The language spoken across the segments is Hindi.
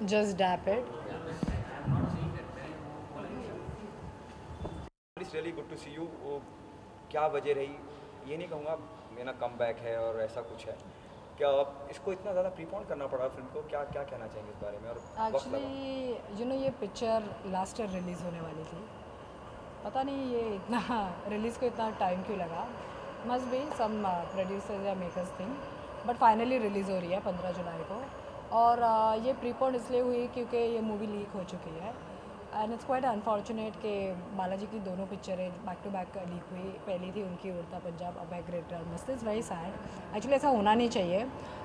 Just dap it. It's really good to see you. क्या वजह रही, ये नहीं कहूँगा मेरा कम बैक है और ऐसा कुछ है, क्या इसको इतना ज़्यादा प्रीपोन करना पड़ा फिल्म को, क्या क्या कहना चाहेंगे इस बारे में? और वक्त लगा एक्चुअली ये पिक्चर लास्ट ईयर रिलीज़ होने वाली थी, पता नहीं ये इतना रिलीज़ को इतना टाइम क्यों लगा। मस्ट बी सम प्रोड्यूसर्स या makers thing, but finally release हो रही है 15 जुलाई को। और ये प्रीपोन इसलिए हुई क्योंकि ये मूवी लीक हो चुकी है एंड इट्स क्वाइट अनफॉर्चुनेट कि बालाजी की दोनों पिक्चरें बैक टू बैक लीक हुई। पहली थी उनकी उड़ता पंजाब, अब है ग्रेट मस्त। इज़ वेरी सैड, एक्चुअली ऐसा होना नहीं चाहिए,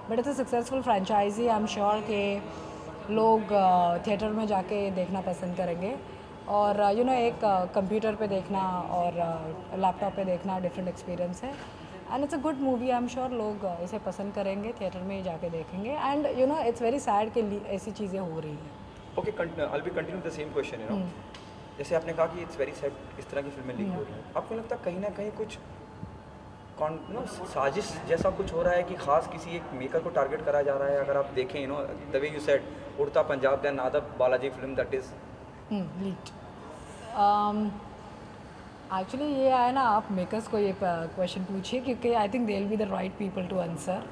but it's a successful franchise. I am sure कि लोग थिएटर में जाके देखना पसंद करेंगे। और यू नो एक कंप्यूटर पे देखना और लैपटॉप पे देखना डिफरेंट एक्सपीरियंस है and it's a good movie. I am sure लोग इसे पसंद करेंगे, थिएटर में ही जाके देखेंगे। And you know it's very sad कि ऐसी चीज़ें हो रही हैं। Okay, I B continue the same question, you know, जैसे आपने कहा कि इट्स वेरी सैड इस तरह की फिल्में लीक हो रही हैं, आपको लगता है कहीं ना कहीं कुछ साजिश जैसा कुछ हो रहा है कि खास किसी एक मेकर को टारगेट करा जा रहा है? अगर आप देखें, you know, the way you said Udta Punjab, then other Balaji film that is leaked. Actually ये है ना, आप मेकर्स को ये क्वेश्चन पूछिए क्योंकि I think they will be the right people to answer,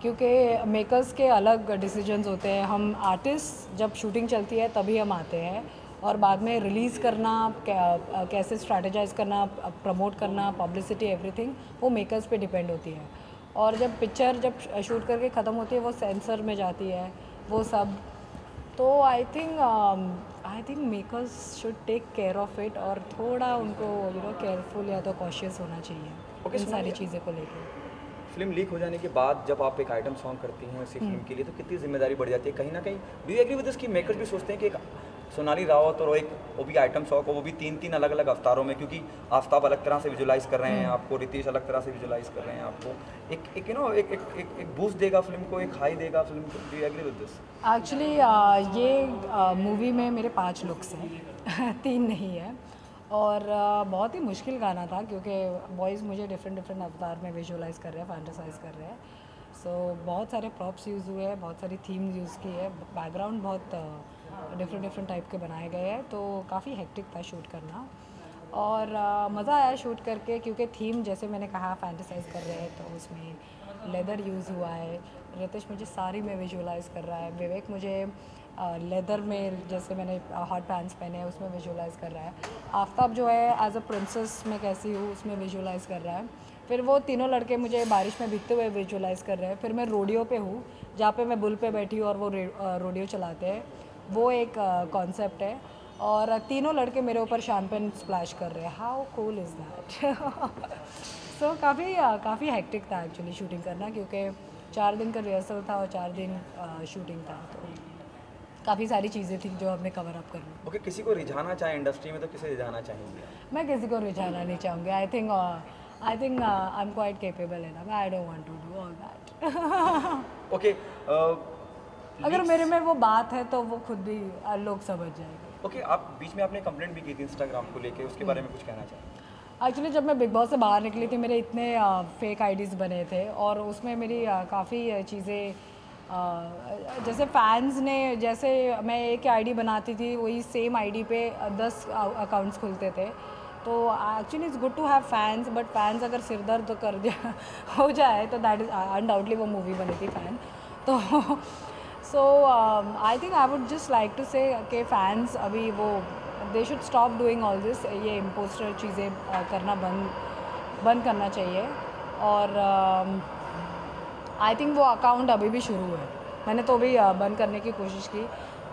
क्योंकि मेकर्स के अलग डिसीजंस होते हैं। हम आर्टिस्ट जब शूटिंग चलती है तभी हम आते हैं, और बाद में रिलीज़ करना, कैसे स्ट्रैटेजाइज करना, प्रमोट करना, पब्लिसिटी, एवरीथिंग वो मेकर्स पे डिपेंड होती है। और जब पिक्चर जब शूट करके ख़त्म होती है वो सेंसर में जाती है वो सब। तो I think makers should take care of it और थोड़ा उनको यू नो केयरफुल या तो कॉशियस होना चाहिए इन सारी चीज़ों को लेकर। फिल्म लीक हो जाने के बाद जब आप एक आइटम सॉन्ग करती हैं उसी फिल्म के लिए, तो कितनी जिम्मेदारी बढ़ जाती है कहीं ना कहीं? Do you agree with this कि मेकर्स भी सोचते हैं कि एक सोनाली रावत और वो भी आइटम सॉन्ग हो, वो भी 3-3 अलग अलग अवतारों में, क्योंकि आफ्ताब अलग तरह से विजुलाइज कर रहे हैं आपको, रितेश अलग तरह से विजुलाइज कर रहे हैं आपको, एक यू नो एक बूस्ट देगा फिल्म को, एक हाई देगा फिल्म को। Do you agree with this? Actually ये मूवी में मेरे 5 लुक्स हैं 3 नहीं है। और बहुत ही मुश्किल गाना था क्योंकि बॉयज़ मुझे डिफरेंट अवतार में विजुलाइज कर रहे हैं, फैंटासाइज कर रहे हैं। सो बहुत सारे प्रॉप्स यूज़ हुए हैं, बहुत सारी थीम्स यूज़ की है, बैकग्राउंड बहुत डिफरेंट टाइप के बनाए गए हैं, तो काफ़ी हेक्टिक था शूट करना। और मज़ा आया शूट करके क्योंकि थीम जैसे मैंने कहा फैंटासाइज कर रहे हैं, तो उसमें लेदर यूज़ हुआ है। रितेश मुझे साड़ी में विजुलाइज कर रहा है, विवेक मुझे लेदर में जैसे मैंने हॉट पैंट्स पहने हैं उसमें विजुलाइज कर रहा है। आफ्ताब जो है एज अ प्रिंसेस मैं कैसी हूँ उसमें विजुलाइज कर रहा है। फिर वो तीनों लड़के मुझे बारिश में भीगते हुए विजुलाइज कर रहे हैं। फिर मैं रोडियो पे हूँ जहाँ पे मैं बुल पे बैठी हूँ और वो रोडियो चलाते हैं, वो एक कॉन्सेप्ट है। और तीनों लड़के मेरे ऊपर शैम्पेन स्प्लैश कर रहे हैं। How cool is that? So काफ़ी हेक्टिक था एक्चुअली शूटिंग करना, क्योंकि 4 दिन का रिहर्सल था और 4 दिन शूटिंग था, तो काफ़ी सारी चीज़ें थी जो हमने कवर अप करनी। ओके, किसी को रिझाना चाहे इंडस्ट्री में तो किसे रिझाना चाहेंगे? मैं किसी को रिझाना नहीं चाहूँगी। I think I am quite capable enough. I don't want to do all that. Okay, अगर मेरे में वो बात है तो वो खुद भी लोग समझ जाएंगे। ओके, आप बीच में आपने कंप्लेंट भी की थी इंस्टाग्राम को लेके, उसके बारे में कुछ कहना चाहेंगे? एक्चुअली जब मैं बिग बॉस से बाहर निकली थी मेरे इतने फेक आईडीज़ बने थे, और उसमें मेरी काफ़ी चीज़ें जैसे फैंस ने, जैसे मैं एक आईडी बनाती थी वही सेम आईडी पे 10 अकाउंट्स खुलते थे। तो actually it's good to have fans, but fans अगर सिर दर्द कर दिया हो जाए तो दैट इज़ अनडाउटली वो मूवी बनी थी फैन। तो so I think I would just like to say कि फैंस अभी वो they should stop doing all this. ये इम्पोस्टर चीज़ें करना बंद करना चाहिए। और आई थिंक वो अकाउंट अभी भी शुरू है, मैंने तो भी बंद करने की कोशिश की,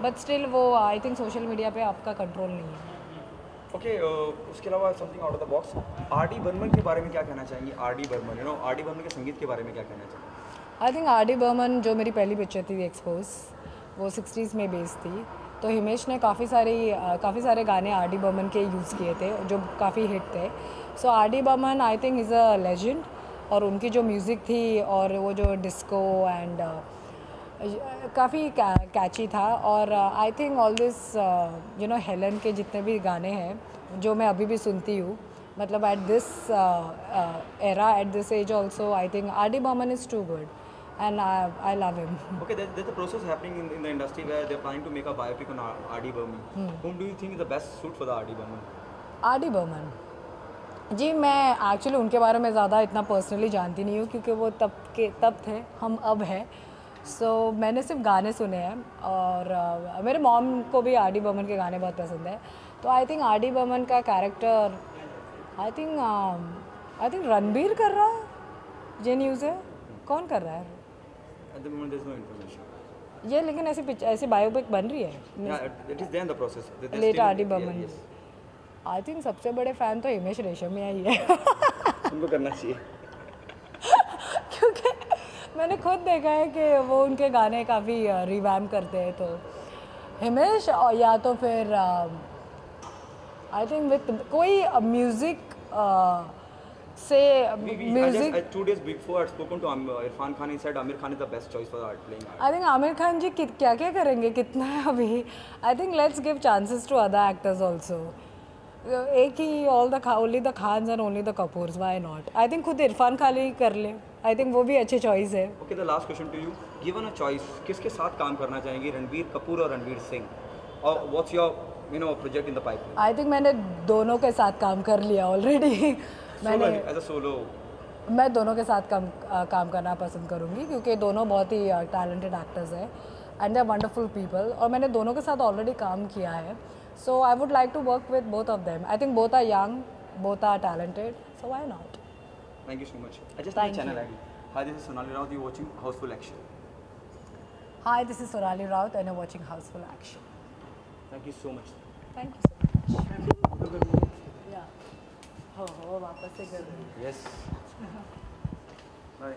बट स्टिल वो आई थिंक सोशल मीडिया पे आपका कंट्रोल नहीं है। ओके, उसके अलावा something out of the box, R D Burman के बारे में क्या कहना चाहेंगे? R D Burman, you know, R D Burman के संगीत के बारे में क्या कहना चाहेंगे? I think R D Burman जो मेरी पहली पिक्चर थी एक्सपोज, वो 60s में बेस्ड थी, तो हिमेश ने काफ़ी सारे गाने आर डी बर्मन के यूज़ किए थे जो काफ़ी हिट थे। So R D Burman I think is a legend, और उनकी जो म्यूज़िक थी और वो जो डिस्को एंड काफ़ी कैची था। और I think all this you know Helen के जितने भी गाने हैं जो मैं अभी भी सुनती हूँ, मतलब at this era, at this age also, I think R D Burman is too good. and I love him. Okay, there's a process happening in the industry where they're planning to make a biopic on R.D. Burman. Whom do you think is the best suit for the R.D. Burman? R.D. Burman जी, मैं एक्चुअली उनके बारे में ज़्यादा इतना पर्सनली जानती नहीं हूँ क्योंकि वो तब थे, हम अब हैं. मैंने सिर्फ गाने सुने हैं और मेरे मॉम को भी R.D. बर्मन के गाने बहुत पसंद है. तो आई थिंक R.D. बर्मन का कैरेक्टर आई थिंक रणबीर कर रहा है. जे न्यूज़ है, कौन कर रहा है At the moment, there's no information. ये, लेकिन ऐसी बायोपिक बन रही है. Yeah, it is there in the process. Late R.D. Burman. I think सबसे बड़े फ़ैन तो हिमेश रेशमिया ही है. उनको करना चाहिए. क्योंकि मैंने खुद देखा है कि वो उनके गाने काफ़ी रिवैम्प करते हैं. तो हिमेश या तो फिर आई थिंक विद कोई म्यूज़िक से music. 2 days before I had spoken to Irfan Khan. He said Amir Khan is the best choice for the playing. I think Aamir Khan ji क्या क्या करेंगे, कितना है अभी. I think let's give chances to other actors also. एक ही only the Khans and only the Kapoors, why not. I think खुद इरफान खान ही कर ले. आई थिंक वो भी अच्छी चॉइस है. Okay, the last question to you. Given a choice, किसके साथ काम करना चाहेंगे, रणबीर कपूर और रणवीर सिंह? और what's your project in the pipeline? I think मैंने दोनों के साथ काम कर लिया ऑलरेडी. मैंने एज अ सोलो. मैं दोनों के साथ काम करना पसंद करूँगी क्योंकि दोनों बहुत ही टैलेंटेड एक्टर्स हैं and they are wonderful people. और मैंने दोनों के साथ ऑलरेडी काम किया है. So I would like to work with both of them. I think both are young, both are talented, so why not. Thank you so much. I just Thank my channel you. ID. Hi, this is Sonali Raut. You're watching Houseful Action. Hi, this is Sonali Raut and you're watching Houseful Action. Thank you so much. Thank you so much. Yeah. हो वापस से कर. Yes. Bye.